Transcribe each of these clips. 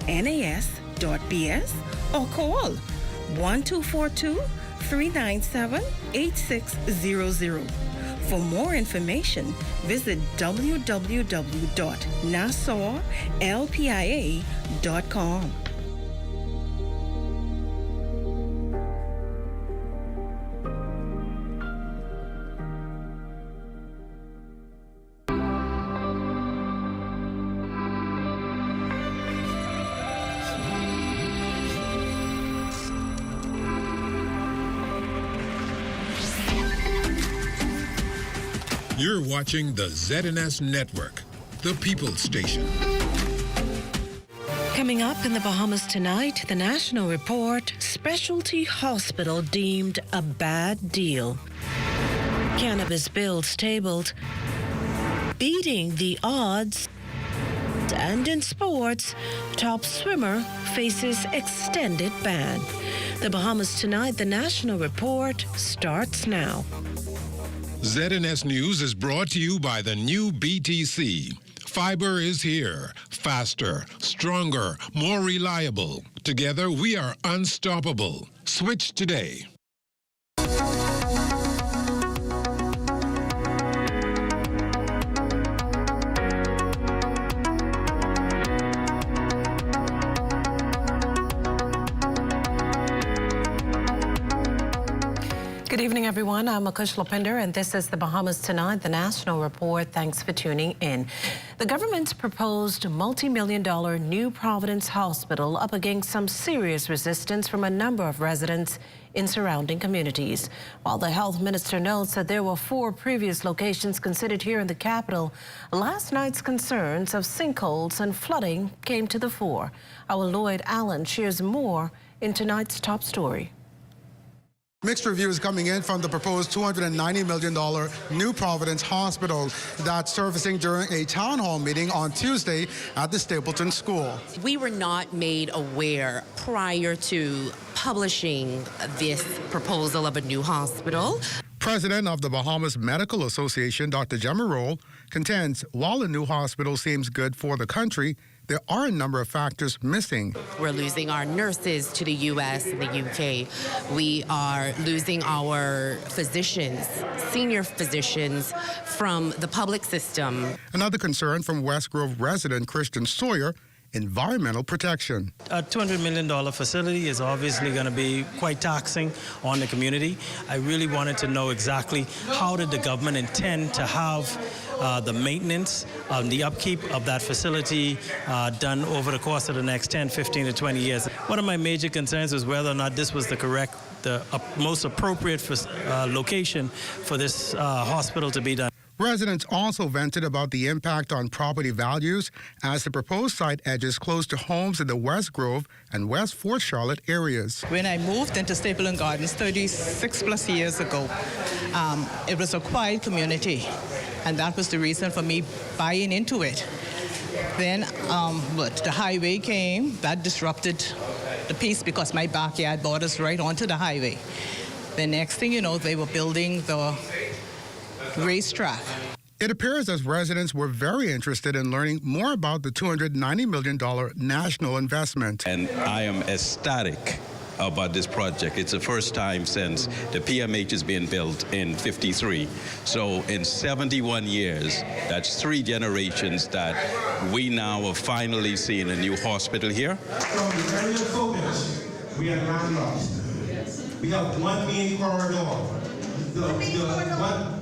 nas.bs or call 1242-397-8600. For more information, visit www.nassauLPIA.com. You're watching the ZNS Network, the People's Station. Coming up in the Bahamas Tonight, the National Report, specialty hospital deemed a bad deal. Cannabis bills tabled, beating the odds. And in sports, top swimmer faces extended ban. The Bahamas Tonight, the National Report starts now. ZNS News is brought to you by the new BTC. Fiber is here. Faster, stronger, more reliable. Together, we are unstoppable. Switch today. Good evening, everyone. I'm Akush Lopinder, and this is the Bahamas Tonight, the National Report. Thanks for tuning in. The government's proposed multi-million-dollar New Providence Hospital up against some serious resistance from a number of residents in surrounding communities. While the health minister notes that there were 4 previous locations considered here in the capital, last night's concerns of sinkholes and flooding came to the fore. Our Lloyd Allen shares more in tonight's top story. Mixed reviews coming in from the proposed $290 million New Providence Hospital that's surfacing during a town hall meeting on Tuesday at the Stapleton School. We were not made aware prior to publishing this proposal of a new hospital. President of the Bahamas Medical Association, Dr. Gemma Roll, contends while a new hospital seems good for the country, there are a number of factors missing. We're losing our nurses to the U.S. and the U.K. We are losing our physicians, senior physicians, from the public system. Another concern from West Grove resident Christian Sawyer, environmental protection. A $200 million facility is obviously going to be quite taxing on the community. I really wanted to know exactly how did the government intend to have the maintenance, the upkeep of that facility done over the course of the next 10, 15 to 20 years. One of my major concerns was whether or not this was the most appropriate location for this hospital to be done. Residents also vented about the impact on property values as the proposed site edges close to homes in the West Grove and West Fort Charlotte areas. When I moved into Stapleton Gardens 36 plus years ago, it was a quiet community, and that was the reason for me buying into it. Then but the highway came, that disrupted the peace because my backyard borders right onto the highway. The next thing you know, they were building the racetrack. It appears as residents were very interested in learning more about the $290 million national investment. And I am ecstatic about this project. It's the first time since the PMH is being built in '53. So in 71 years, that's 3 generations that we now are finally seeing a new hospital here. From the area focus, we are landlocked. We have one main corridor. One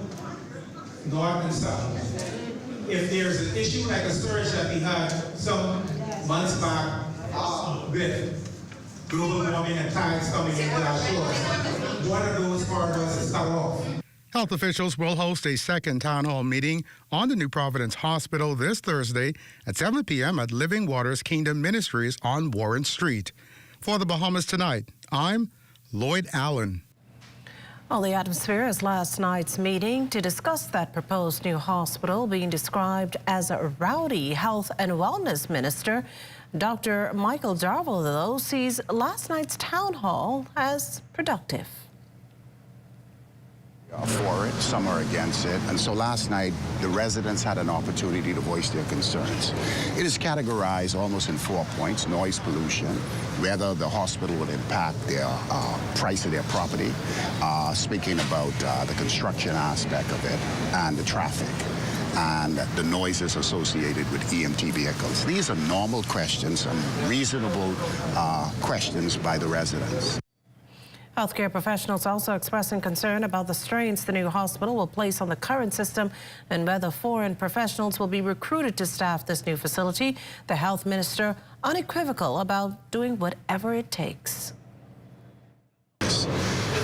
north and south. If there's an issue like a surge that we had some months back with global warming and tides coming into our shores, one of those corridors is cut off. Health officials will host a second town hall meeting on the New Providence Hospital this Thursday at 7 p.m. at Living Waters Kingdom Ministries on Warren Street. For the Bahamas Tonight, I'm Lloyd Allen. Well, the atmosphere is last night's meeting to discuss that proposed new hospital being described as a rowdy health and wellness minister. Dr. Michael Darville, though, sees last night's town hall as productive. For it, some are against it, and so last night the residents had an opportunity to voice their concerns. It is categorized almost in 4 points: noise pollution, whether the hospital would impact their price of their property, speaking about the construction aspect of it, and the traffic, and the noises associated with EMT vehicles. These are normal questions and reasonable questions by the residents. Healthcare professionals also expressing concern about the strains the new hospital will place on the current system and whether foreign professionals will be recruited to staff this new facility. The health minister unequivocal about doing whatever it takes.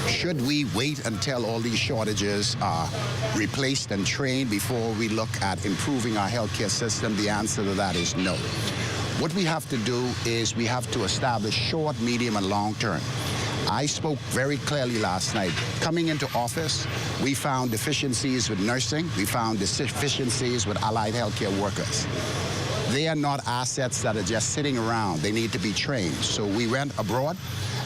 Should we wait until all these shortages are replaced and trained before we look at improving our healthcare system? The answer to that is no. What we have to do is we have to establish short, medium, and long term. I spoke very clearly last night. Coming into office, we found deficiencies with nursing. We found deficiencies with allied healthcare workers. They are not assets that are just sitting around. They need to be trained. So we went abroad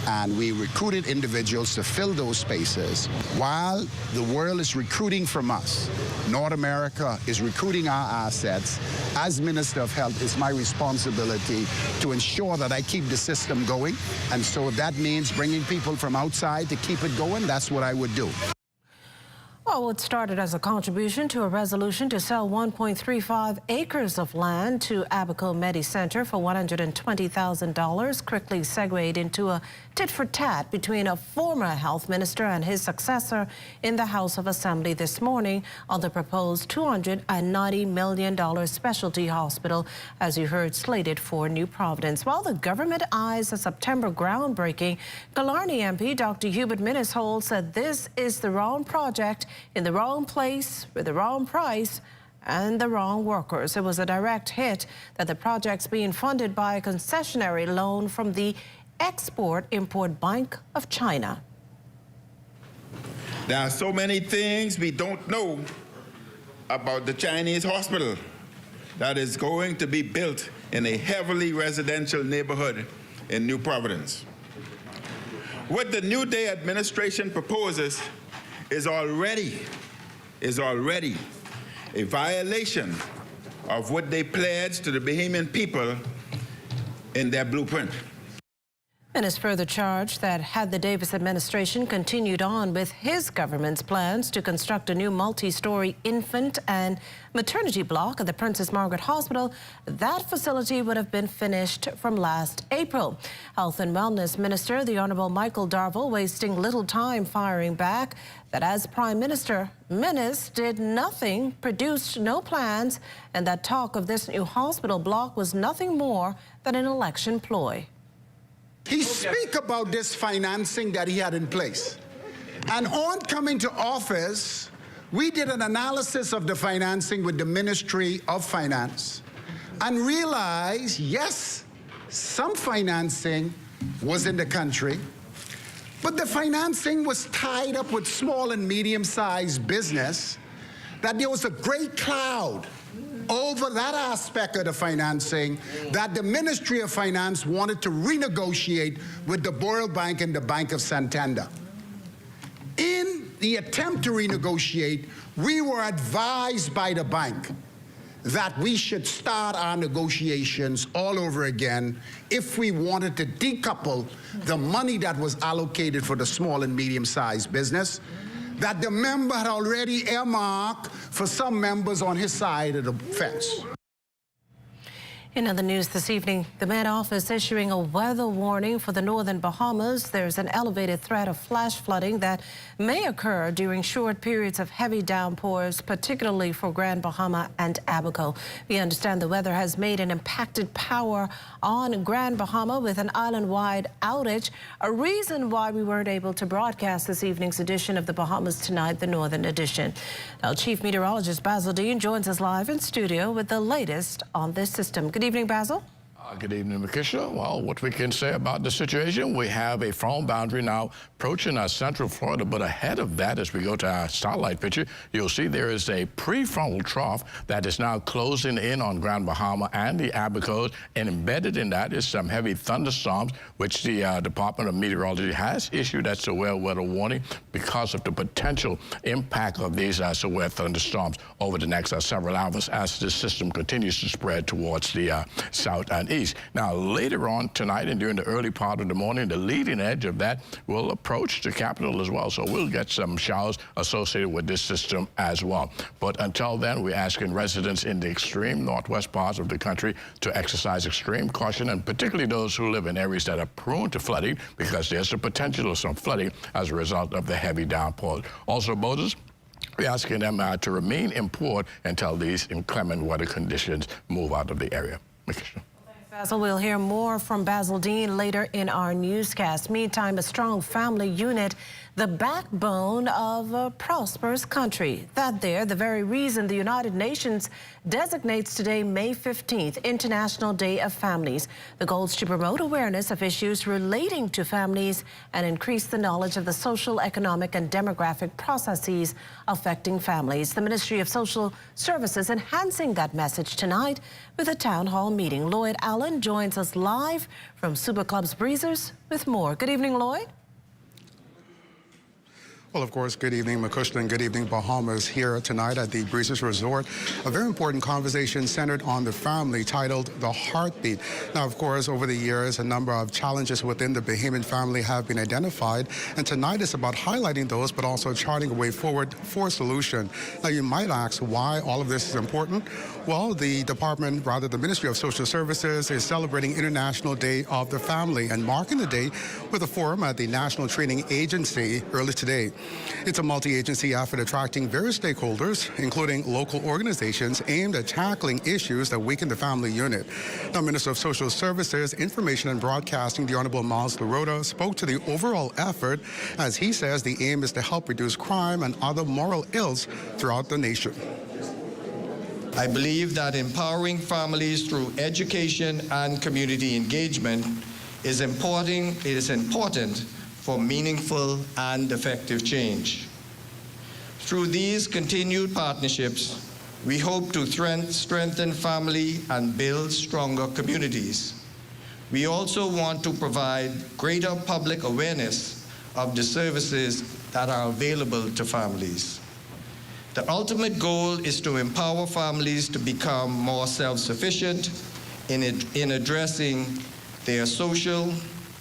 and we recruited individuals to fill those spaces. While the world is recruiting from us, North America is recruiting our assets. As Minister of Health, it's my responsibility to ensure that I keep the system going. And so if that means bringing people from outside to keep it going, that's what I would do. Well, it started as a contribution to a resolution to sell 1.35 acres of land to Abaco Medi Center for $120,000, quickly segued into a tit-for-tat between a former health minister and his successor in the House of Assembly this morning on the proposed $290 million specialty hospital, as you heard, slated for New Providence. While the government eyes a September groundbreaking, Killarney MP Dr. Hubert Minneshold said this is the wrong project in the wrong place with the wrong price and the wrong workers. It was a direct hit that the project's being funded by a concessionary loan from the Export-Import Bank of China. There are so many things we don't know about the Chinese hospital that is going to be built in a heavily residential neighborhood in New Providence. What the New Day administration proposes is already a violation of what they pledged to the Bahamian people in their blueprint. And is further charged that had the Davis administration continued on with his government's plans to construct a new multi-story infant and maternity block at the Princess Margaret Hospital, that facility would have been finished from last April. Health and Wellness Minister, the Honourable Michael Darville, wasting little time firing back that as Prime Minister, Minnis did nothing, produced no plans, and that talk of this new hospital block was nothing more than an election ploy. He speak about this financing that he had in place. And on coming to office, we did an analysis of the financing with the Ministry of Finance and realized, yes, some financing was in the country, but the financing was tied up with small and medium-sized business, that there was a great cloud over that aspect of the financing that the Ministry of Finance wanted to renegotiate with the World Bank and the Bank of Santander. In the attempt to renegotiate, we were advised by the bank that we should start our negotiations all over again if we wanted to decouple the money that was allocated for the small and medium-sized business that the member had already earmarked for some members on his side of the fence. In other news this evening, the Met Office issuing a weather warning for the northern Bahamas. There's an elevated threat of flash flooding that may occur during short periods of heavy downpours, particularly for Grand Bahama and Abaco. We understand the weather has made an impacted power on Grand Bahama with an island-wide outage, a reason why we weren't able to broadcast this evening's edition of the Bahamas Tonight, the Northern Edition. Now, Chief Meteorologist Basil Dean joins us live in studio with the latest on this system. Good evening, Basil. Good evening, Makisha. Well, what we can say about the situation, we have a front boundary now approaching central Florida, but ahead of that, as we go to our satellite picture, you'll see there is a prefrontal trough that is now closing in on Grand Bahama and the Abacos, and embedded in that is some heavy thunderstorms, which the Department of Meteorology has issued that severe weather warning because of the potential impact of these severe thunderstorms over the next several hours as the system continues to spread towards the south and east. Now, later on tonight and during the early part of the morning, the leading edge of that will approach the capital as well. So we'll get some showers associated with this system as well. But until then, we're asking residents in the extreme northwest parts of the country to exercise extreme caution, and particularly those who live in areas that are prone to flooding, because there's the potential of some flooding as a result of the heavy downpours. Also, boaters, we're asking them to remain in port until these inclement weather conditions move out of the area. Basil, we'll hear more from Basil Dean later in our newscast. Meantime, a strong family unit, the backbone of a prosperous country. That there, the very reason the United Nations designates today, May 15th, International Day of Families. The goal is to promote awareness of issues relating to families and increase the knowledge of the social, economic, and demographic processes affecting families. The Ministry of Social Services enhancing that message tonight with a town hall meeting. Lloyd Allen joins us live from Super Club's Breezers with more. Good evening, Lloyd. Well, of course, good evening, Makushla, and good evening, Bahamas, here tonight at the Breezers Resort. A very important conversation centered on the family titled The Heartbeat. Now, of course, over the years, a number of challenges within the Bahamian family have been identified, and tonight is about highlighting those, but also charting a way forward for solution. Now, you might ask why all of this is important. Well, the Ministry of Social Services is celebrating International Day of the Family and marking the day with a forum at the National Training Agency early today. It's a multi-agency effort attracting various stakeholders, including local organizations, aimed at tackling issues that weaken the family unit. Now, Minister of Social Services, Information and Broadcasting, the Honorable Miles Lorota, spoke to the overall effort, as he says the aim is to help reduce crime and other moral ills throughout the nation. I believe that empowering families through education and community engagement is important. It is important for meaningful and effective change. Through these continued partnerships, we hope to strengthen family and build stronger communities. We also want to provide greater public awareness of the services that are available to families. The ultimate goal is to empower families to become more self-sufficient in addressing their social,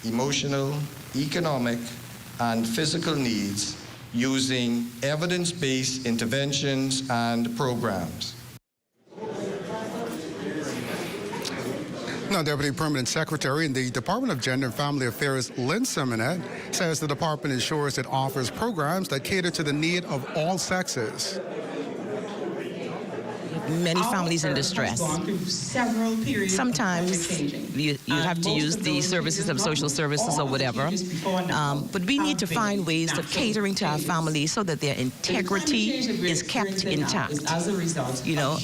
emotional, economic, and physical needs using evidence-based interventions and programs. Now, Deputy Permanent Secretary in the Department of Gender and Family Affairs, Lynn Simonet, says the department ensures it offers programs that cater to the need of all sexes. Many families in distress. Sometimes you have to use the services of social services or whatever, but we need to find ways of catering to our families so that their integrity is kept intact. You know,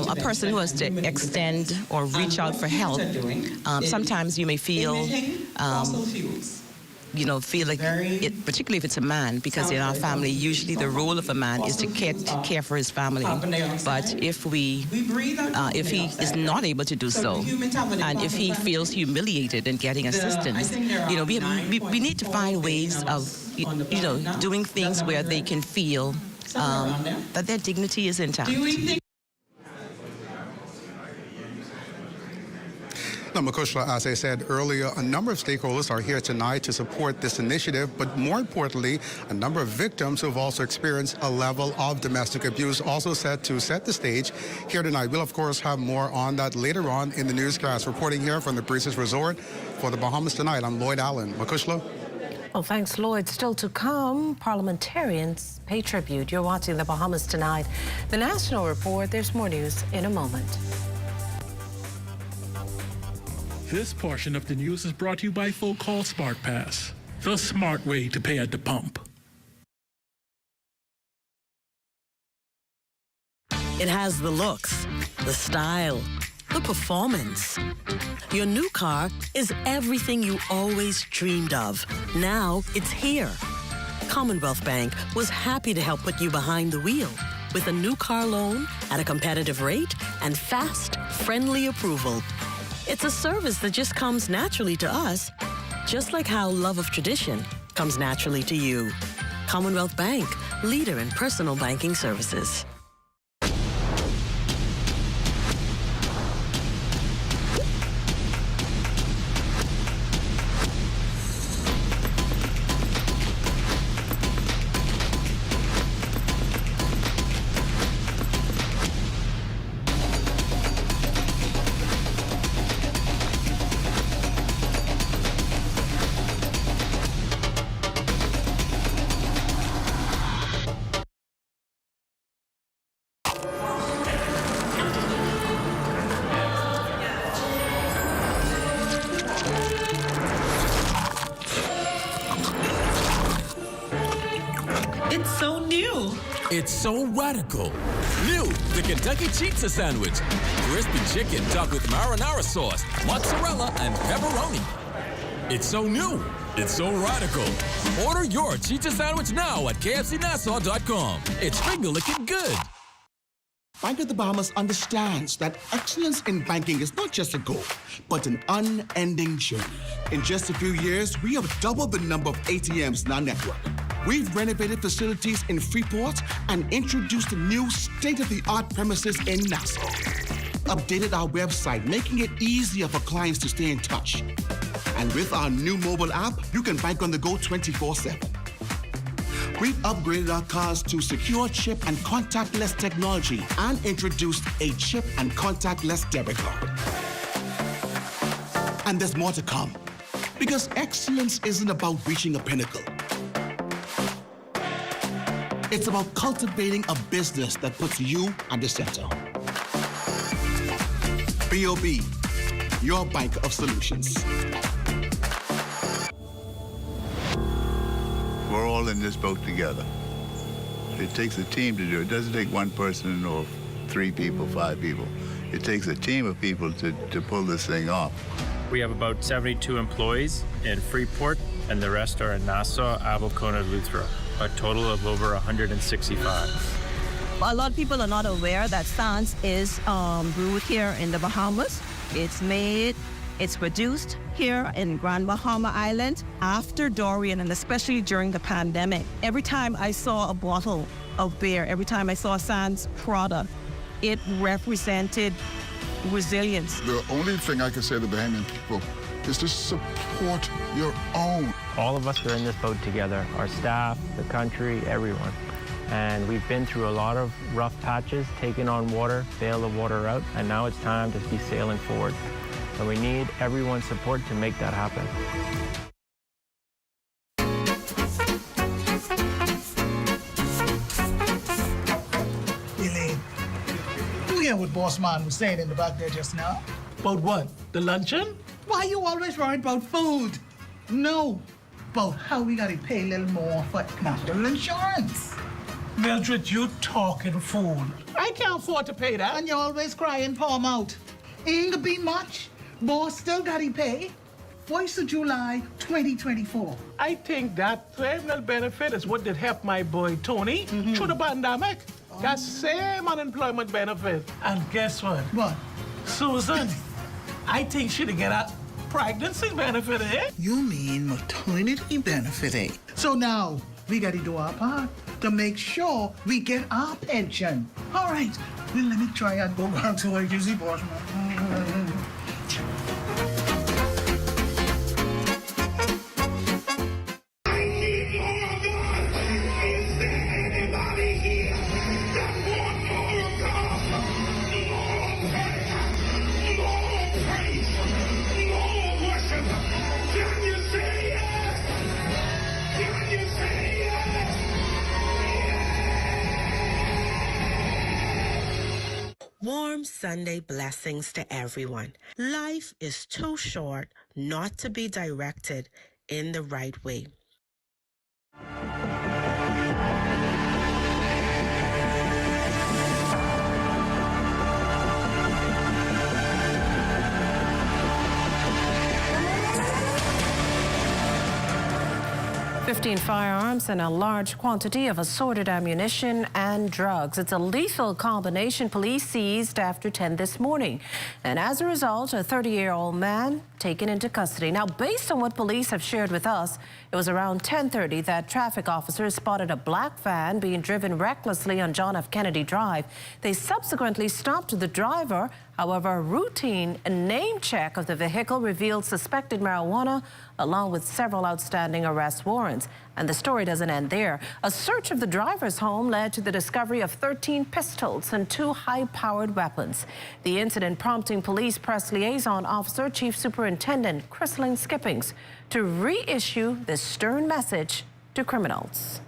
a person who has to extend or reach out for help, sometimes you may feel feel like it, particularly if it's a man, because in our family, usually the role of a man is to care for his family. But if he is not able to do so, and if he feels humiliated in getting assistance, we need to find ways of, doing things where they can feel that their dignity is intact. Now, Makushla, as I said earlier, a number of stakeholders are here tonight to support this initiative, but more importantly, a number of victims who have also experienced a level of domestic abuse also set to set the stage here tonight. We'll, of course, have more on that later on in the newscast. Reporting here from the Breezers Resort for the Bahamas Tonight, I'm Lloyd Allen. Makushla? Well, thanks, Lloyd. Still to come, parliamentarians pay tribute. You're watching the Bahamas Tonight. The National Report. There's more news in a moment. This portion of the news is brought to you by Full Call Smart Pass, the smart way to pay at the pump. It has the looks, the style, the performance. Your new car is everything you always dreamed of. Now it's here. Commonwealth Bank was happy to help put you behind the wheel with a new car loan at a competitive rate and fast, friendly approval. It's a service that just comes naturally to us, just like how love of tradition comes naturally to you. Commonwealth Bank, leader in personal banking services. It's so new. It's so radical. New, the Kentucky Pizza Sandwich. Crispy chicken topped with marinara sauce, mozzarella, and pepperoni. It's so new. It's so radical. Order your Cheetah Sandwich now at kfcnassau.com. It's finger-licking good. Bank of the Bahamas understands that excellence in banking is not just a goal, but an unending journey. In just a few years, we have doubled the number of ATMs in our network. We've renovated facilities in Freeport and introduced new state-of-the-art premises in Nassau. Updated our website, making it easier for clients to stay in touch. And with our new mobile app, you can bank on the go 24/7. We've upgraded our cards to secure chip and contactless technology and introduced a chip and contactless debit card. And there's more to come, because excellence isn't about reaching a pinnacle. It's about cultivating a business that puts you at the center. BOB, your bank of solutions. We're all in this boat together. It takes a team to do it. It doesn't take one person or 3 people, 5 people. It takes a team of people to pull this thing off. We have about 72 employees in Freeport, and the rest are in Nassau, Abaco, and Loftus, a total of over 165. A lot of people are not aware that Sans is brewed here in the Bahamas. It's made, it's produced here in Grand Bahama Island after Dorian, and especially during the pandemic. Every time I saw a bottle of beer, every time I saw a Sans product, it represented resilience. The only thing I can say to the Bahamian people is to support your own. All of us are in this boat together, our staff, the country, everyone. And we've been through a lot of rough patches, taken on water, bailed the water out, and now it's time to be sailing forward. So we need everyone's support to make that happen. Elaine, you hear what Boss Man was saying in the back there just now? About what? The luncheon? Why you always worried about food? No, about how we gotta pay a little more for national insurance. Mildred, you talking fool. I can't afford to pay that. And you're always crying, palm out. Ain't gonna be much. Boss still gotta pay. 1st of July, 2024. I think that same little benefit is what did help my boy Tony through the pandemic. That same unemployment benefit. And guess what? What? Susan, I think she'd get a pregnancy benefit, eh? You mean maternity benefit, eh? So now, we gotta do our part to make sure we get our pension. All right, well, let me try and go back to our easy boss, man. Warm Sunday blessings to everyone. Life is too short not to be directed in the right way. 15 firearms and a large quantity of assorted ammunition and drugs. It's a lethal combination police seized after 10 this morning. And as a result, a 30-year-old man taken into custody. Now, based on what police have shared with us, it was around 10:30 that traffic officers spotted a black van being driven recklessly on John F. Kennedy Drive. They subsequently stopped the driver. However, a routine name check of the vehicle revealed suspected marijuana, along with several outstanding arrest warrants. And the story doesn't end there. A search of the driver's home led to the discovery of 13 pistols and 2 high-powered weapons. The incident prompting police press liaison officer, Chief Superintendent Chrislyn Skippings, to reissue this stern message to criminals.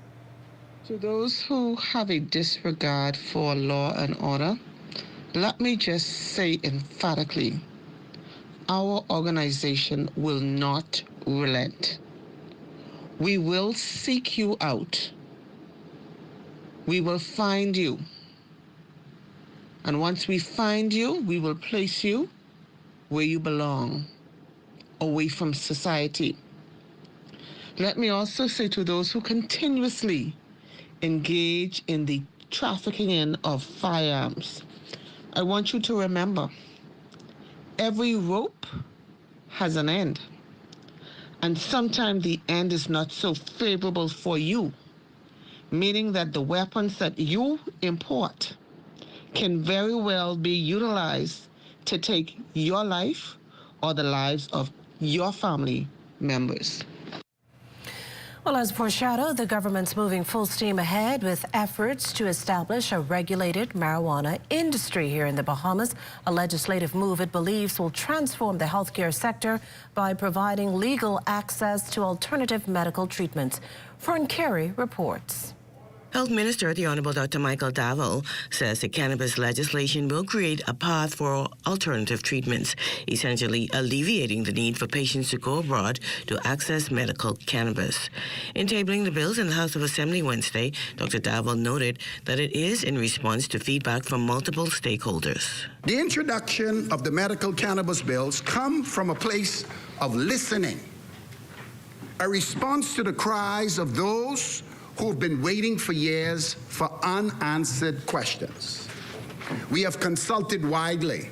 To those who have a disregard for law and order, let me just say emphatically, our organization will not relent. We will seek you out. We will find you. And once we find you, we will place you where you belong, away from society. Let me also say to those who continuously engage in the trafficking in of firearms, I want you to remember, every rope has an end. And sometimes the end is not so favorable for you, meaning that the weapons that you import can very well be utilized to take your life or the lives of your family members. Well, as foreshadowed, the government's moving full steam ahead with efforts to establish a regulated marijuana industry here in the Bahamas, a legislative move it believes will transform the healthcare sector by providing legal access to alternative medical treatments. Fern Carey reports. Health Minister, the Honorable Dr. Michael Davil, says the cannabis legislation will create a path for alternative treatments, essentially alleviating the need for patients to go abroad to access medical cannabis. In tabling the bills in the House of Assembly Wednesday, Dr. Davil noted that it is in response to feedback from multiple stakeholders. The introduction of the medical cannabis bills come from a place of listening, a response to the cries of those who've been waiting for years for unanswered questions. We have consulted widely,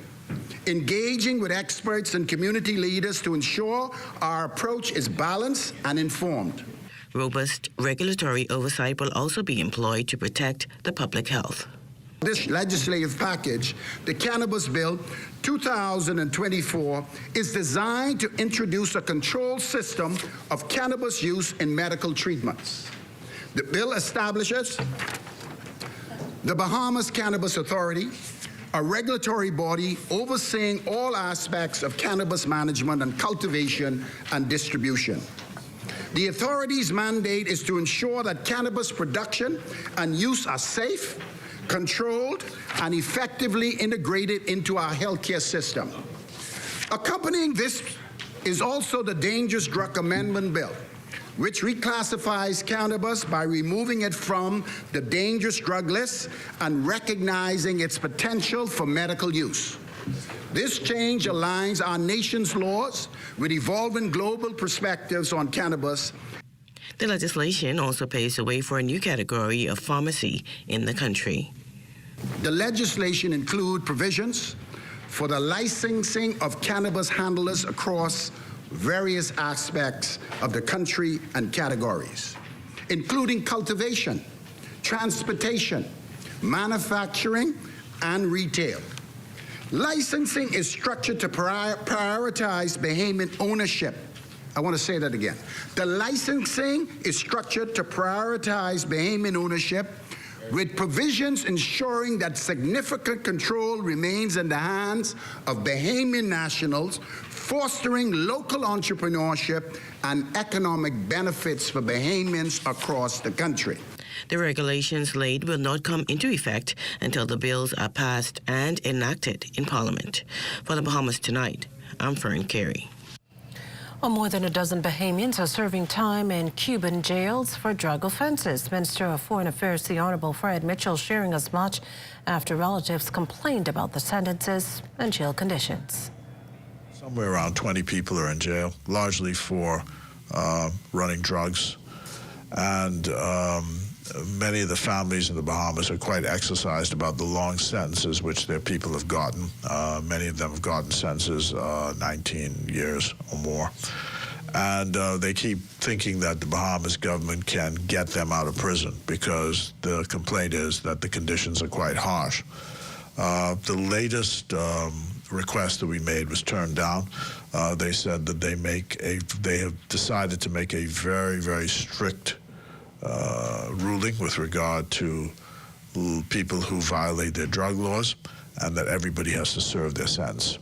engaging with experts and community leaders to ensure our approach is balanced and informed. Robust regulatory oversight will also be employed to protect the public health. This legislative package, the Cannabis Bill 2024, is designed to introduce a control system of cannabis use in medical treatments. The bill establishes the Bahamas Cannabis Authority, a regulatory body overseeing all aspects of cannabis management and cultivation and distribution. The authority's mandate is to ensure that cannabis production and use are safe, controlled, and effectively integrated into our healthcare system. Accompanying this is also the Dangerous Drug Amendment Bill, which reclassifies cannabis by removing it from the dangerous drug list and recognizing its potential for medical use. This change aligns our nation's laws with evolving global perspectives on cannabis. The legislation also paves the way for a new category of pharmacy in the country. The legislation includes provisions for the licensing of cannabis handlers across various aspects of the country and categories, including cultivation, transportation, manufacturing, and retail. Licensing is structured to prioritize Bahamian ownership. I want to say that again. The licensing is structured to prioritize Bahamian ownership, with provisions ensuring that significant control remains in the hands of Bahamian nationals, fostering local entrepreneurship and economic benefits for Bahamians across the country. The regulations laid will not come into effect until the bills are passed and enacted in Parliament. For the Bahamas Tonight, I'm Fern Carey. Well, more than a dozen Bahamians are serving time in Cuban jails for drug offenses. Minister of Foreign Affairs, the Honorable Fred Mitchell, sharing as much after relatives complained about the sentences and jail conditions. Somewhere around 20 people are in jail, largely for running drugs. And many of the families in the Bahamas are quite exercised about the long sentences which their people have gotten. Many of them have gotten sentences 19 years or more. And they keep thinking that the Bahamas government can get them out of prison because the complaint is that the conditions are quite harsh. The latest request that we made was turned down. They said that they have decided to make a very, very strict ruling with regard to people who violate their drug laws, and that everybody has to serve their sentence.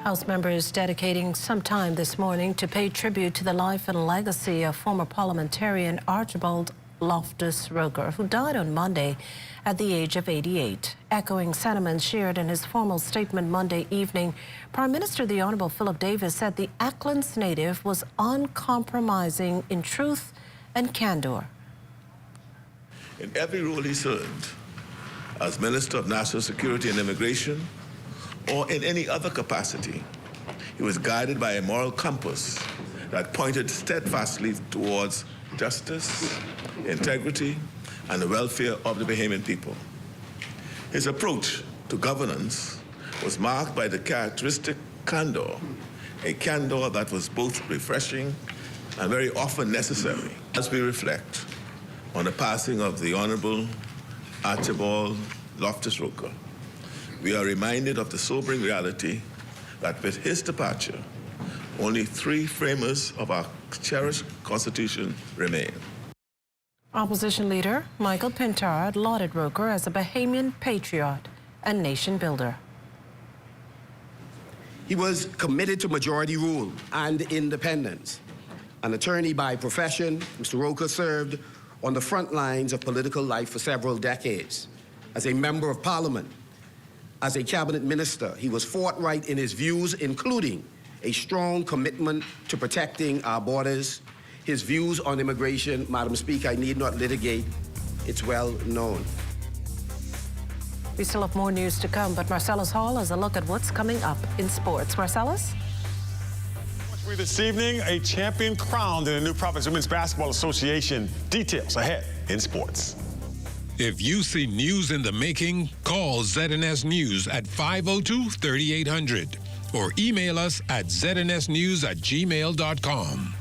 House members dedicating some time this morning to pay tribute to the life and legacy of former parliamentarian Archibald Loftus Roker, who died on Monday at the age of 88. Echoing sentiments shared in his formal statement Monday evening, Prime Minister the Honourable Philip Davis said the Acklins native was uncompromising in truth and candour. In every role he served, as Minister of National Security and Immigration, or in any other capacity, he was guided by a moral compass that pointed steadfastly towards justice, integrity, and the welfare of the Bahamian people. His approach to governance was marked by the characteristic candor, a candor that was both refreshing and very often necessary. As we reflect on the passing of the Honorable Archibald Loftus Roker, we are reminded of the sobering reality that with his departure, only 3 framers of our cherished Constitution remain. Opposition leader Michael Pintard lauded Roker as a Bahamian patriot and nation builder. He was committed to majority rule and independence. An attorney by profession, Mr. Roker served on the front lines of political life for several decades. As a member of Parliament, as a cabinet minister, he was forthright in his views, including a strong commitment to protecting our borders. His views on immigration, Madam Speaker, I need not litigate. It's well known. We still have more news to come, but Marcellus Hall has a look at what's coming up in sports. Marcellus? This evening, a champion crowned in the New Providence Women's Basketball Association. Details ahead in sports. If you see news in the making, call ZNS News at 502-3800 or email us at znsnews@gmail.com.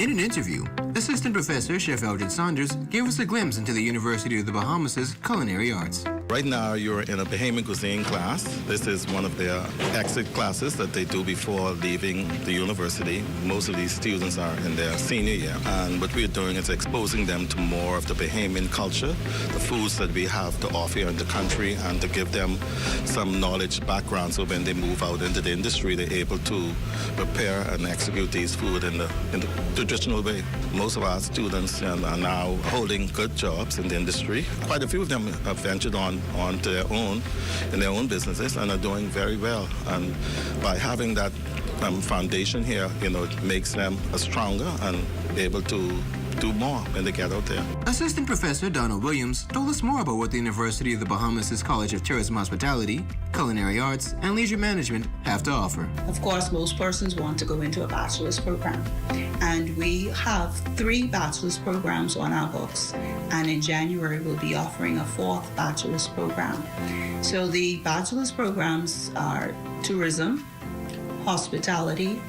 In an interview, Assistant Professor Chef Eldred Saunders gave us a glimpse into the University of the Bahamas' culinary arts. Right now, you're in a Bahamian cuisine class. This is one of their exit classes that they do before leaving the university. Most of these students are in their senior year. And what we're doing is exposing them to more of the Bahamian culture, the foods that we have to offer here in the country, and to give them some knowledge background so when they move out into the industry, they're able to prepare and execute these food in the traditional way. Most of our students are now holding good jobs in the industry. Quite a few of them have ventured on to their own, in their own businesses, and are doing very well. And by having that foundation here, it makes them stronger and able to do more when they get out there. Assistant Professor Donald Williams told us more about what the University of the Bahamas' College of Tourism Hospitality, Culinary Arts, and Leisure Management have to offer. Of course, most persons want to go into a bachelor's program, and we have 3 bachelor's programs on our books, and in January we'll be offering a 4th bachelor's program. So the bachelor's programs are tourism, hospitality,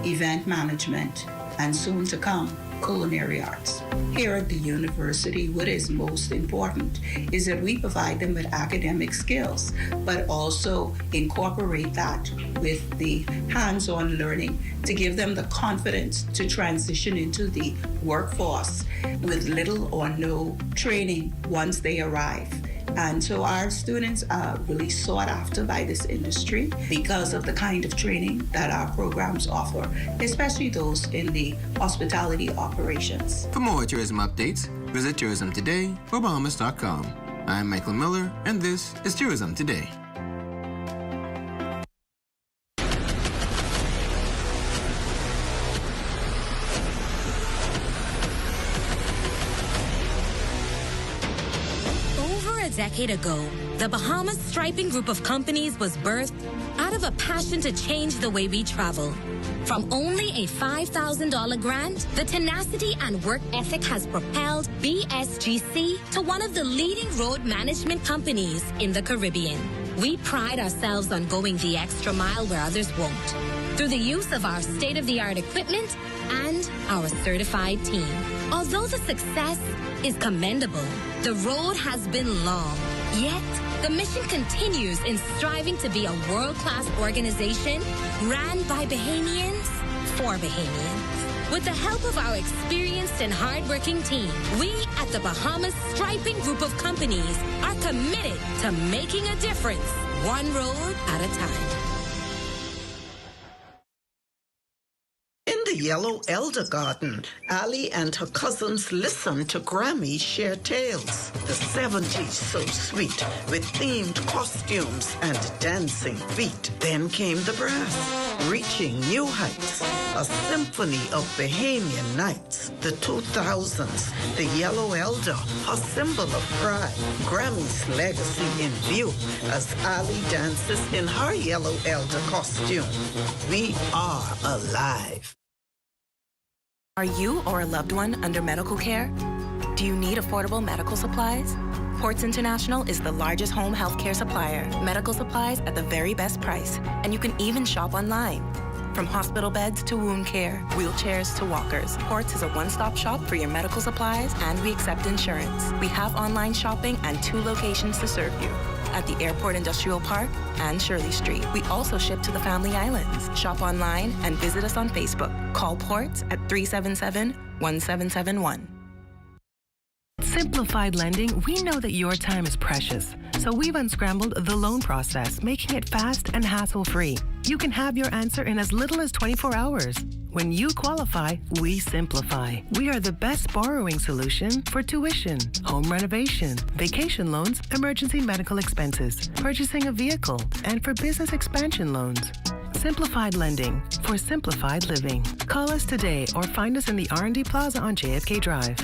event management, and soon to come, culinary arts. Here at the university, what is most important is that we provide them with academic skills, but also incorporate that with the hands-on learning to give them the confidence to transition into the workforce with little or no training once they arrive. And so our students are really sought after by this industry because of the kind of training that our programs offer, especially those in the hospitality operations. For more tourism updates, visit Tourism Today or Bahamas.com. I'm Michael Miller, and this is Tourism Today. A decade ago, the Bahamas Striping Group of companies was birthed out of a passion to change the way we travel. From only a $5,000 grant, the tenacity and work ethic has propelled BSGC to one of the leading road management companies in the Caribbean. We pride ourselves on going the extra mile where others won't, through the use of our state-of-the-art equipment and our certified team. Although the success is commendable, the road has been long. Yet, the mission continues in striving to be a world-class organization ran by Bahamians for Bahamians. With the help of our experienced and hardworking team, we at the Bahamas Striping Group of companies are committed to making a difference, one road at a time. In the Yellow Elder Garden, Allie and her cousins listened to Grammy share tales. The 70s so sweet, with themed costumes and dancing feet. Then came the brass, reaching new heights. A symphony of Bahamian nights. The 2000s, the Yellow Elder, a symbol of pride. Grammy's legacy in view as Allie dances in her Yellow Elder costume. We are alive. Are you or a loved one under medical care? Do you need affordable medical supplies? Ports International is the largest home health care supplier. Medical supplies at the very best price. And you can even shop online. From hospital beds to wound care, wheelchairs to walkers, Ports is a one-stop shop for your medical supplies, and we accept insurance. We have online shopping and 2 locations to serve you. At the Airport Industrial Park and Shirley Street. We also ship to the Family Islands. Shop online and visit us on Facebook. Call Ports at 377-1771. Simplified Lending, we know that your time is precious. So we've unscrambled the loan process, making it fast and hassle-free. You can have your answer in as little as 24 hours. When you qualify, we simplify. We are the best borrowing solution for tuition, home renovation, vacation loans, emergency medical expenses, purchasing a vehicle, and for business expansion loans. Simplified Lending for simplified living. Call us today or find us in the R&D Plaza on JFK Drive.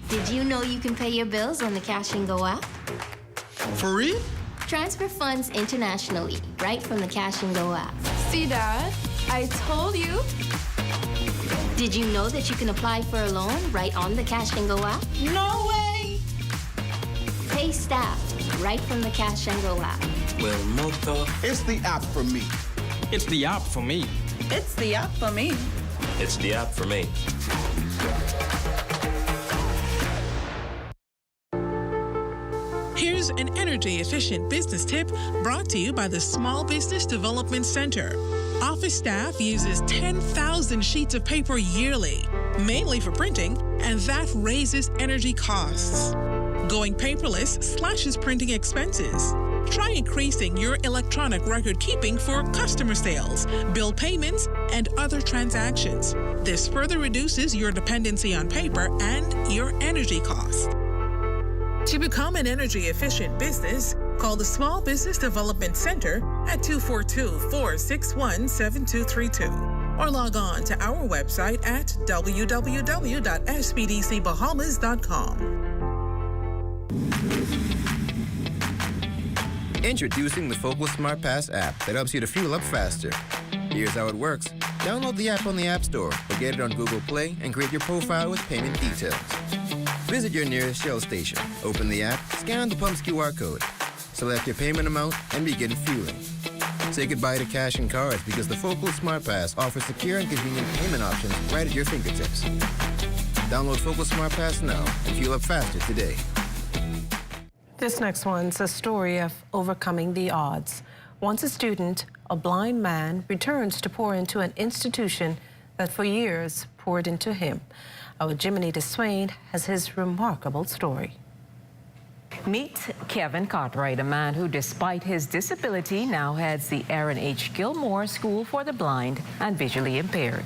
Did you know you can pay your bills on the Cash and Go app? For real? Transfer funds internationally, right from the Cash and Go app. See, Dad? I told you. Did you know that you can apply for a loan right on the Cash and Go app? No way! Pay staff right from the Cash and Go app. Well, Mocha. It's the app for me. It's the app for me. It's the app for me. It's the app for me. Here's an energy-efficient business tip brought to you by the Small Business Development Center. Office staff uses 10,000 sheets of paper yearly, mainly for printing, and that raises energy costs. Going paperless slashes printing expenses. Try increasing your electronic record keeping for customer sales, bill payments, and other transactions. This further reduces your dependency on paper and your energy costs. To become an energy-efficient business, call the Small Business Development Center at 242-461-7232 or log on to our website at www.spdcbahamas.com. Introducing the Focal Smart Pass app that helps you to fuel up faster. Here's how it works. Download the app on the App Store or get it on Google Play and create your profile with payment details. Visit your nearest Shell station. Open the app, scan the pump's QR code, select your payment amount, and begin fueling. Say goodbye to cash and cards because the Focal Smart Pass offers secure and convenient payment options right at your fingertips. Download Focal Smart Pass now and fuel up faster today. This next one's a story of overcoming the odds. Once a student, a blind man returns to pour into an institution that for years poured into him. Our Jiminy DeSwain has his remarkable story. Meet Kevin Cartwright, a man who, despite his disability, now heads the Aaron H. Gilmore School for the Blind and Visually Impaired.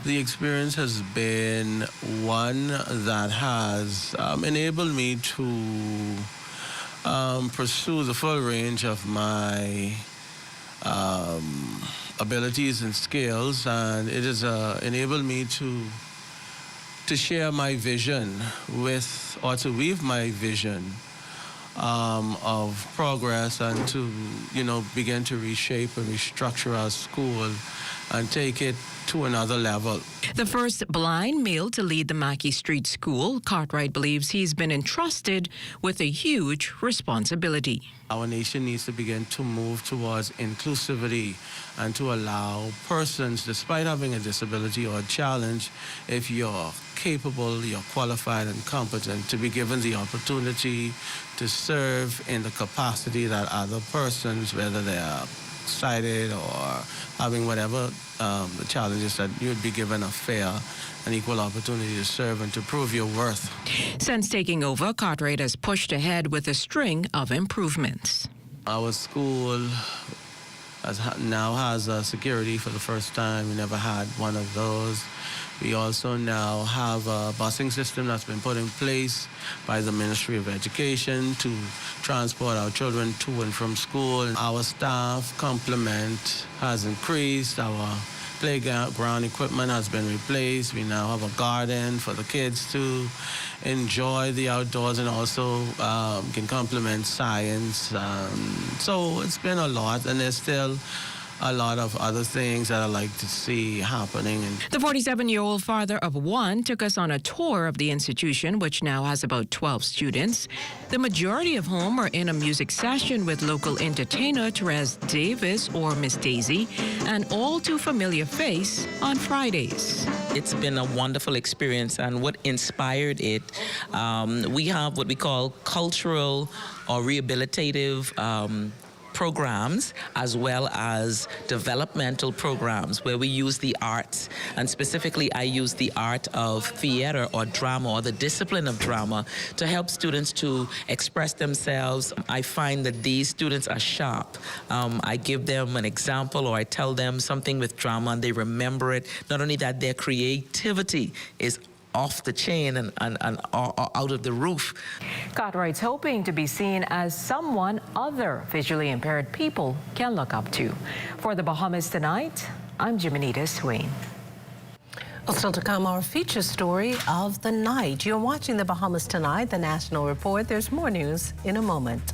The experience has been one that has enabled me to pursue the full range of my abilities and skills, and it has enabled me to share my vision with, or to weave my vision of progress, and to, begin to reshape and restructure our school and take it to another level. The first blind male to lead the Mackey Street School, Cartwright believes he's been entrusted with a huge responsibility. Our nation needs to begin to move towards inclusivity and to allow persons, despite having a disability or a challenge, if you're capable, you're qualified and competent, to be given the opportunity to serve in the capacity that other persons, whether they are sighted or having whatever the challenges, that you would be given a fair and equal opportunity to serve and to prove your worth. Since taking over, Cartwright has pushed ahead with a string of improvements. Our school now has security for the first time. We never had one of those. We also now have a busing system that's been put in place by the Ministry of Education to transport our children to and from school. Our staff complement has increased. Our playground equipment has been replaced. We now have a garden for the kids to enjoy the outdoors, and also can complement science. So it's been a lot, and there's still a lot of other things that I like to see happening. The 47-year-old father of one took us on a tour of the institution, which now has about 12 students, the majority of whom are in a music session with local entertainer Therese Davis, or Miss Daisy, an all too familiar face on Fridays. It's been a wonderful experience, and what inspired it, we have what we call cultural or rehabilitative programs, as well as developmental programs where we use the arts, and specifically I use the art of theater or drama, or the discipline of drama, to help students to express themselves. I find that these students are sharp. I give them an example, or I tell them something with drama, and they remember it. Not only that, their creativity is off the chain and out of the roof. Cartwright's hoping to be seen as someone other visually impaired people can look up to. For the Bahamas Tonight, I'm Jiminy DeSwain. Well, still to come, our feature story of the night. You're watching the Bahamas Tonight, the National Report. There's more news in a moment.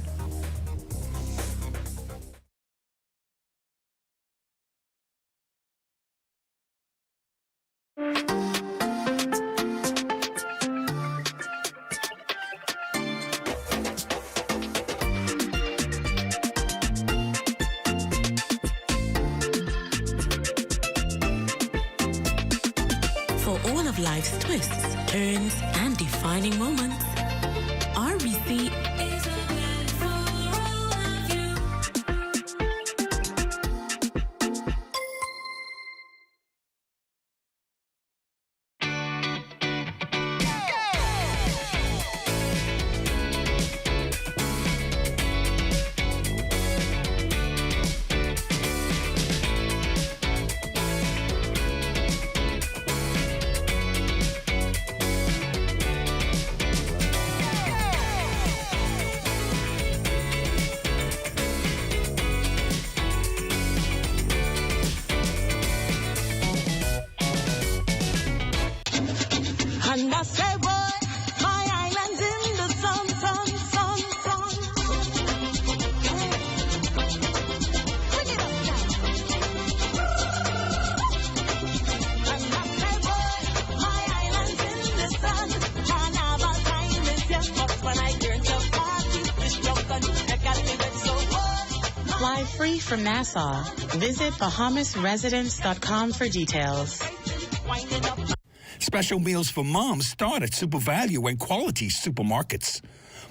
For all of life's twists, turns, and defining moments, RBC is open for all of you. Fly free from Nassau. Visit BahamasResidence.com for details. Special meals for moms start at Super Value and Quality Supermarkets.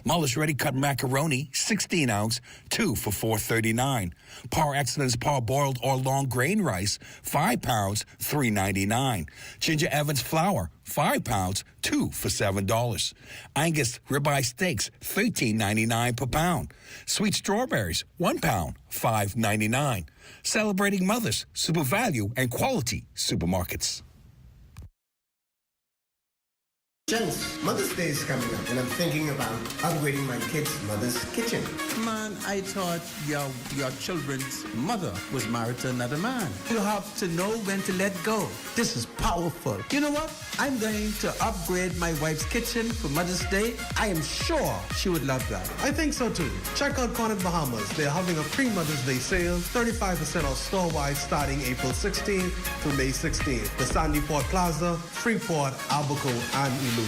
Muller's Ready Cut Macaroni, 16 ounce, 2 for $4.39. Par Excellence Parboiled or Long Grain Rice, 5 pounds, $3.99. Ginger Evans Flour, 5 pounds, 2 for $7. Angus Ribeye Steaks, $13.99 per pound. Sweet Strawberries, 1 pound, $5.99. Celebrating Mothers, Super Value and Quality Supermarkets. Gents, Mother's Day is coming up, and I'm thinking about upgrading my kids' mother's kitchen. Man, I thought your children's mother was married to another man. You have to know when to let go. This is powerful. You know what? I'm going to upgrade my wife's kitchen for Mother's Day. I am sure she would love that. I think so too. Check out Cornet Bahamas. They're having a pre-Mother's Day sale, 35% off store-wide starting April 16th through May 16th. The Sandy Port Plaza, Freeport, Abaco, and Ilu.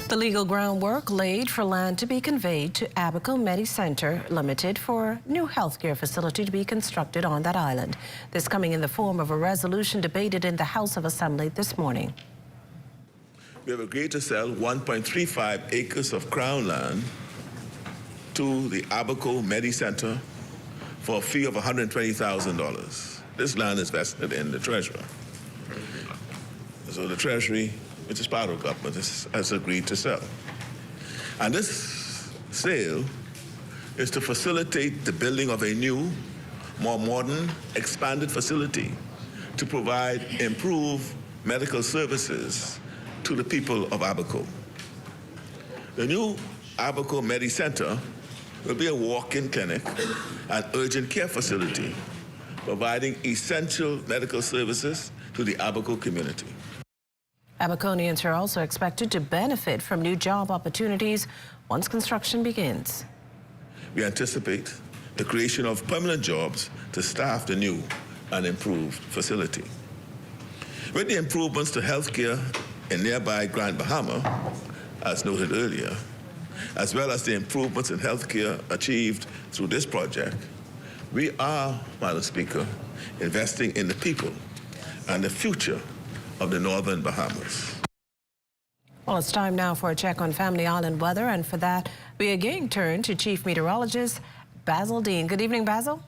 The legal groundwork laid for land to be conveyed to Abaco Medi Center Limited for a new healthcare facility to be constructed on that island. This coming in the form of a resolution debated in the House of Assembly this morning. We have agreed to sell 1.35 acres of crown land to the Abaco Medi Center for a fee of $120,000. This land is vested in the Treasurer. So the Treasury, which is part of government, has agreed to sell. And this sale is to facilitate the building of a new, more modern, expanded facility to provide improved medical services to the people of Abaco. The new Abaco Medi Center will be a walk-in clinic and urgent care facility, providing essential medical services to the Abaco community. Abaconians are also expected to benefit from new job opportunities once construction begins. We anticipate the creation of permanent jobs to staff the new and improved facility. With the improvements to healthcare in nearby Grand Bahama, as noted earlier, as well as the improvements in healthcare achieved through this project, we are, Madam Speaker, investing in the people and the future of the Northern Bahamas. Well, it's time now for a check on Family Island weather, and for that, we again turn to Chief Meteorologist Basil Dean. Good evening, Basil.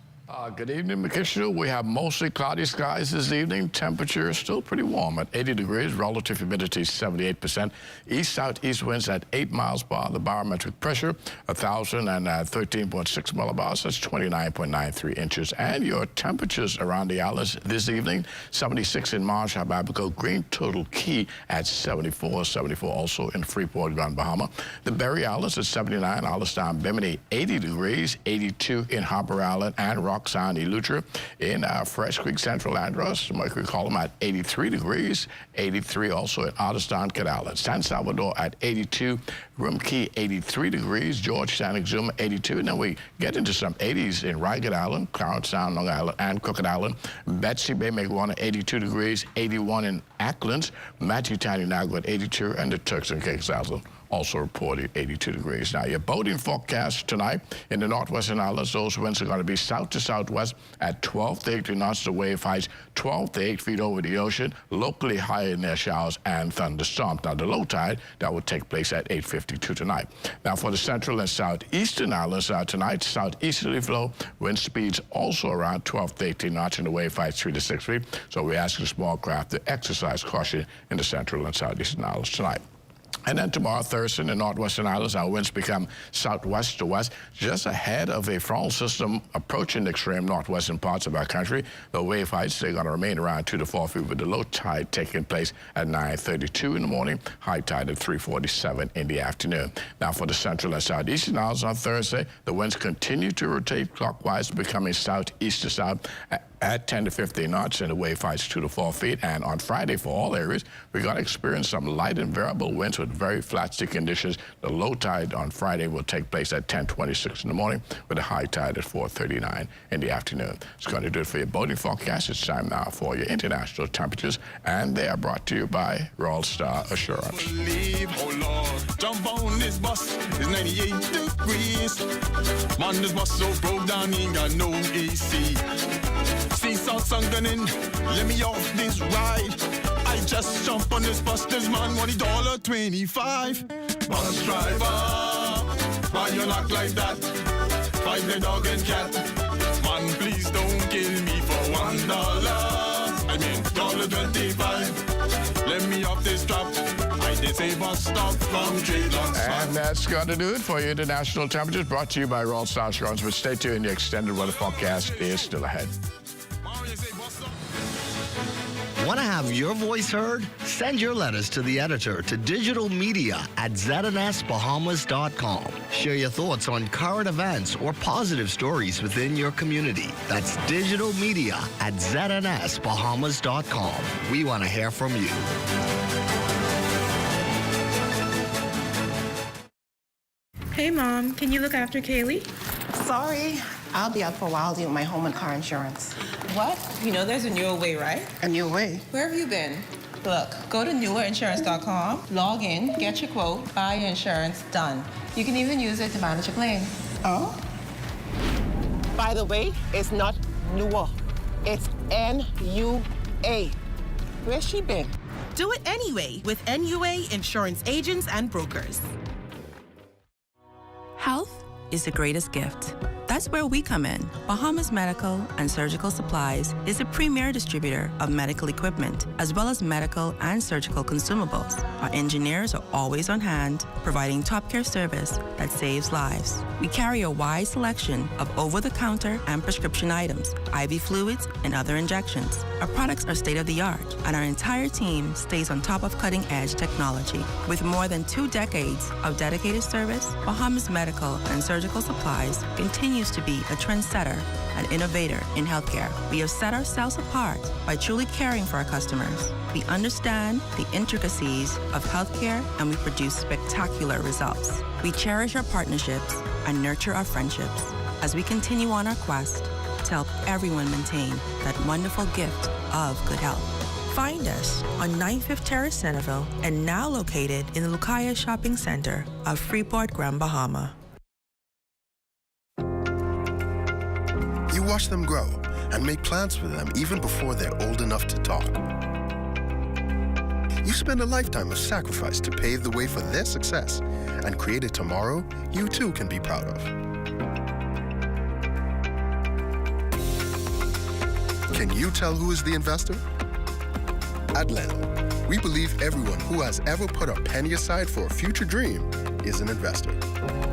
Good evening, Makisha. We have mostly cloudy skies this evening. Temperature is still pretty warm at 80 degrees. Relative humidity 78%. East-southeast winds at 8 miles per hour. The barometric pressure 1,013.6 millibars. That's 29.93 inches. And your temperatures around the islands this evening: 76 in Marsh, Abaco, Green, Turtle Key at 74. 74 also in Freeport, Grand Bahama. The Berry Islands at 79. Alistown, Bimini 80 degrees. 82 in Harper Island and Rock Sound, Eleuthera. In Fresh Creek, Central Andros, Mercury Column at 83 degrees, 83 also in Otterstown, Kid Island. San Salvador at 82, Rum Key 83 degrees, Georgetown, Exuma 82. And then we get into some 80s in Ragged Island, Clarence Sound, Long Island, and Crooked Island. Betsy Bay, Megawana 82 degrees, 81 in Acklands, Matthew Tiny Nagua at 82, and the Turks and Caicos Island also reported 82 degrees. Now, your boating forecast tonight in the northwestern islands, those winds are going to be south to southwest at 12 to 18 knots. The wave heights 12 to 8 feet over the ocean, locally high in their showers and thunderstorms. Now, the low tide, that will take place at 8:52 tonight. Now, for the central and southeastern islands tonight, southeasterly flow, wind speeds also around 12 to 18 knots, and the wave heights 3 to 6 feet. So we're asking small craft to exercise caution in the central and southeastern islands tonight. And then tomorrow, Thursday, in the northwestern islands, our winds become southwest to west, just ahead of a frontal system approaching the extreme northwestern parts of our country. The wave heights, they're going to remain around 2 to 4 feet, with the low tide taking place at 9:32 in the morning, high tide at 3:47 in the afternoon. Now, for the central and southeastern islands on Thursday, the winds continue to rotate clockwise, becoming southeast to south at 10 to 15 knots, and the wave heights 2 to 4 feet. And on Friday, for all areas, we're going to experience some light and variable winds with very flat sea conditions. The low tide on Friday will take place at 10:26 in the morning, with a high tide at 4:39 in the afternoon. It's going to do it for your boating forecast. It's time now for your international temperatures, and they are brought to you by Royal Star Assurance. Oh Lord, jump on this bus, it's 98 degrees. Man, this bus so broke down, ain't got no AC. See salt sunken in, let me off this ride. I just jump on this bus, this man want $1.25. Bus driver, why you knock like that? Fight the dog and cat. Man, please don't kill me for $1. I mean, $1.25. Let me off this trap. I did say bus stop from J-Locks. And that's going to do it for your international temperatures, brought to you by Royal Star Assurance. But stay tuned, the extended weather forecast is still ahead. Want to have your voice heard? Send your letters to the editor to digitalmedia@znsbahamas.com. Share your thoughts on current events or positive stories within your community. That's digitalmedia@znsbahamas.com. We want to hear from you. Hey, Mom, can you look after Kaylee? Sorry, I'll be out for a while dealing with my home and car insurance. What? You know there's a newer way, right? A new way? Where have you been? Look, go to newerinsurance.com, log in, get your quote, buy your insurance, done. You can even use it to manage your claim. Oh? By the way, it's not newer. It's N-U-A. Where's she been? Do it anyway with NUA Insurance Agents and Brokers. Health is the greatest gift. That's where we come in. Bahamas Medical and Surgical Supplies is a premier distributor of medical equipment, as well as medical and surgical consumables. Our engineers are always on hand, providing top care service that saves lives. We carry a wide selection of over-the-counter and prescription items, IV fluids, and other injections. Our products are state-of-the-art, and our entire team stays on top of cutting-edge technology. With more than 2 decades of dedicated service, Bahamas Medical and Surgical Supplies continues to be a trendsetter and innovator in healthcare. We have set ourselves apart by truly caring for our customers. We understand the intricacies of healthcare, and we produce spectacular results. We cherish our partnerships and nurture our friendships as we continue on our quest to help everyone maintain that wonderful gift of good health. Find us on 95th Terrace, Centerville, and now located in the Lucaya Shopping Center of Freeport, Grand Bahama. You watch them grow and make plans for them even before they're old enough to talk. You spend a lifetime of sacrifice to pave the way for their success and create a tomorrow you too can be proud of. Can you tell who is the investor? At Leno, we believe everyone who has ever put a penny aside for a future dream is an investor.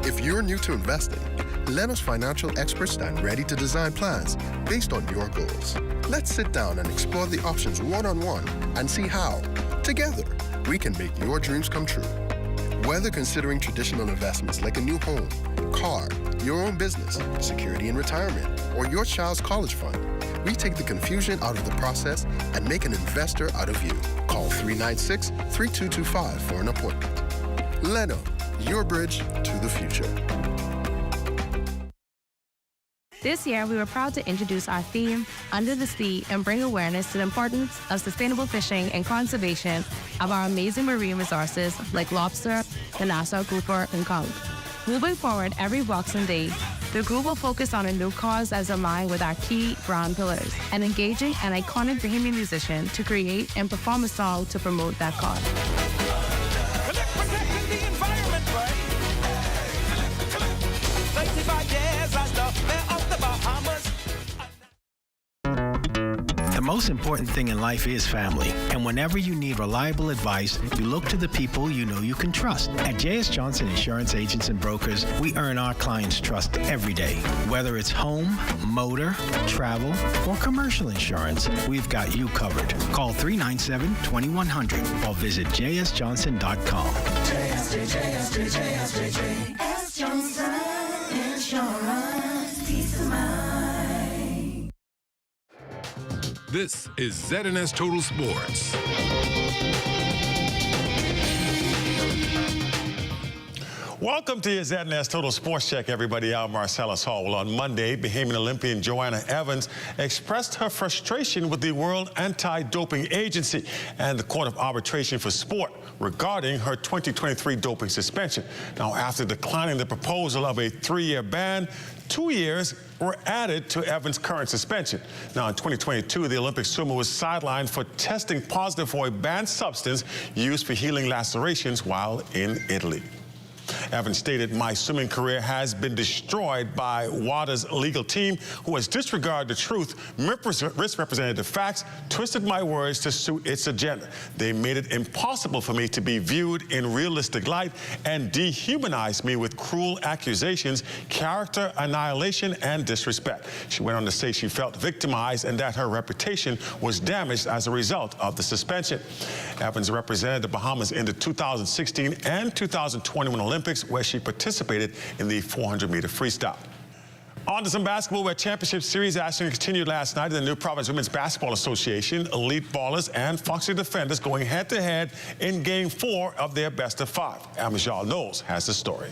If you're new to investing, Leno's financial experts stand ready to design plans based on your goals. Let's sit down and explore the options one-on-one and see how, together, we can make your dreams come true. Whether considering traditional investments like a new home, car, your own business, security in retirement, or your child's college fund, we take the confusion out of the process and make an investor out of you. Call 396-3225 for an appointment. Leno, your bridge to the future. This year, we were proud to introduce our theme, Under the Sea, and bring awareness to the importance of sustainable fishing and conservation of our amazing marine resources like lobster, the Nassau grouper, and conch. Moving forward every Boxing Day, the group will focus on a new cause as aligned with our key brand pillars and engaging an iconic Bahamian musician to create and perform a song to promote that cause. The most important thing in life is family, and whenever you need reliable advice, you look to the people you know you can trust. At J.S. Johnson Insurance Agents and Brokers, we earn our clients' trust every day. Whether it's home, motor, travel, or commercial insurance, we've got you covered. Call 397-2100 or visit jsjohnson.com. J.S. Johnson Insurance, peace of mind. This is ZNS Total Sports. Welcome to your ZNS Total Sports Check, everybody. I'm Marcellus Hall. Well, on Monday, Bahamian Olympian Joanna Evans expressed her frustration with the World Anti-Doping Agency and the Court of Arbitration for Sport regarding her 2023 doping suspension. Now, after declining the proposal of a 3-year ban, 2 years were added to Evans' current suspension. Now, in 2022, the Olympic swimmer was sidelined for testing positive for a banned substance used for healing lacerations while in Italy. Evans stated, "My swimming career has been destroyed by WADA's legal team, who has disregarded the truth, misrepresented the facts, twisted my words to suit its agenda. They made it impossible for me to be viewed in realistic light and dehumanized me with cruel accusations, character annihilation, and disrespect." She went on to say she felt victimized and that her reputation was damaged as a result of the suspension. Evans represented the Bahamas in the 2016 and 2021 Olympics, where she participated in the 400-meter freestyle. On to some basketball, where championship series action continued last night in the New Providence Women's Basketball Association. Elite Ballers and Foxy Defenders going head-to-head in Game 4 of their best-of-5. Amajal Knowles has the story.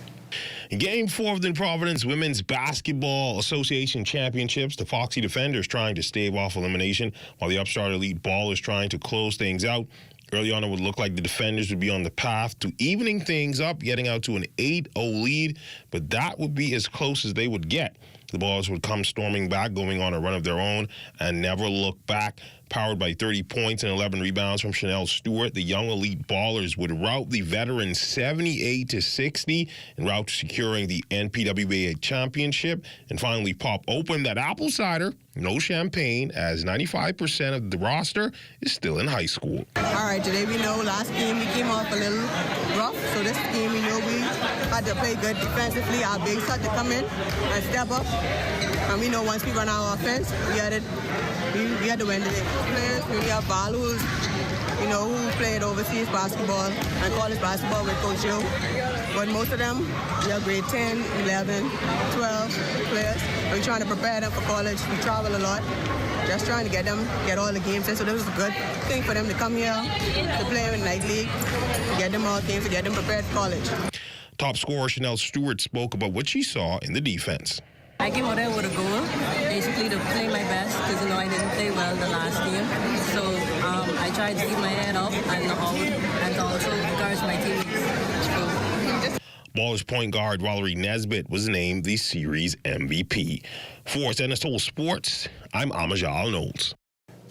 In Game 4 of the New Providence Women's Basketball Association Championships, the Foxy Defenders trying to stave off elimination, while the upstart Elite Ballers trying to close things out. Early on, it would look like the Defenders would be on the path to evening things up, getting out to an 8-0 lead, but that would be as close as they would get. The Ballers would come storming back, going on a run of their own, and never look back. Powered by 30 points and 11 rebounds from Chanel Stewart, the young Elite Ballers would rout the veterans 78-60 en route to securing the NPWA championship and finally pop open that apple cider, no champagne, as 95% of the roster is still in high school. All right, today we know last game we came off a little rough, so this game we know we had to play good defensively. Our bigs had to come in and step up, and we know once we run our offense, we had to win today. Players, we have Balus, who played overseas basketball and college basketball with Coach Joe. But most of them, we are grade 10, 11, 12 players. We're trying to prepare them for college. We travel a lot, just trying to get all the games in. So this was a good thing for them to come here to play in the night league, get them all games, to get them prepared for college. Top scorer Chanel Stewart spoke about what she saw in the defense. I came out there with a goal, basically to play my best, because I didn't play well the last game. So I tried to keep my head up and also encourage my teammates. Ballers point guard Valerie Nesbitt was named the series MVP. For ZNS Total Sports, I'm Amajal Knowles.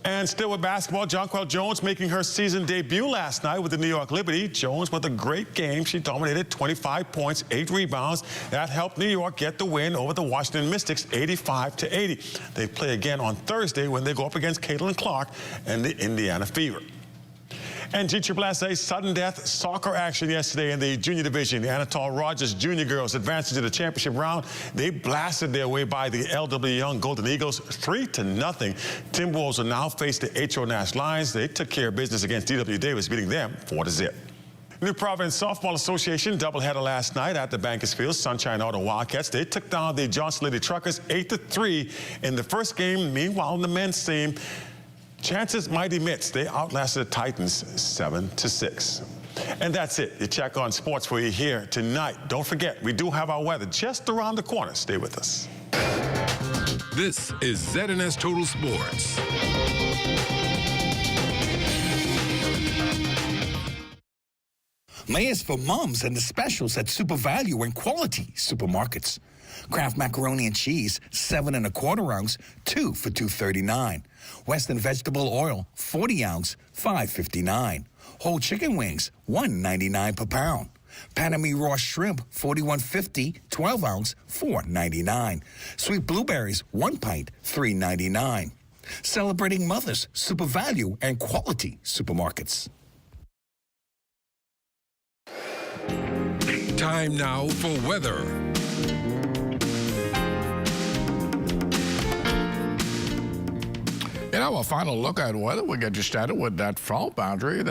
And still with basketball, Jonquel Jones making her season debut last night with the New York Liberty. Jones with a great game. She dominated 25 points, 8 rebounds. That helped New York get the win over the Washington Mystics, 85-80. They play again on Thursday when they go up against Caitlin Clark and the Indiana Fever. And GSSA sudden death soccer action yesterday in the junior division. The Anatole Rogers Junior girls advanced to the championship round. They blasted their way by the LW Young Golden Eagles 3-0. Timberwolves will now face the H.O. Nash Lions. They took care of business against D.W. Davis, beating them 4-0. New Providence Softball Association doubleheader last night at the Bankers Sunshine Auto Wildcats. They took down the Johnson Lady Truckers 8-3 in the first game. Meanwhile, in the men's team, Chances Mighty Mitts, they outlasted the Titans 7-6. And that's it. You check on sports for you here tonight. Don't forget, we do have our weather just around the corner. Stay with us. This is ZNS Total Sports. Layers for mums and the specials at Super Value and Quality Supermarkets. Kraft macaroni and cheese, 7 1/4 ounce, 2 for $2.39. Western vegetable oil, 40 ounce, $5.59. Whole chicken wings, $1.99 per pound. Panama raw shrimp, $41.50, 12 ounce, $4.99. Sweet blueberries, 1 pint, $3.99. Celebrating mothers, Super Value and Quality Supermarkets. Time now for weather. In our final look at weather, we'll get you started with that fall boundary that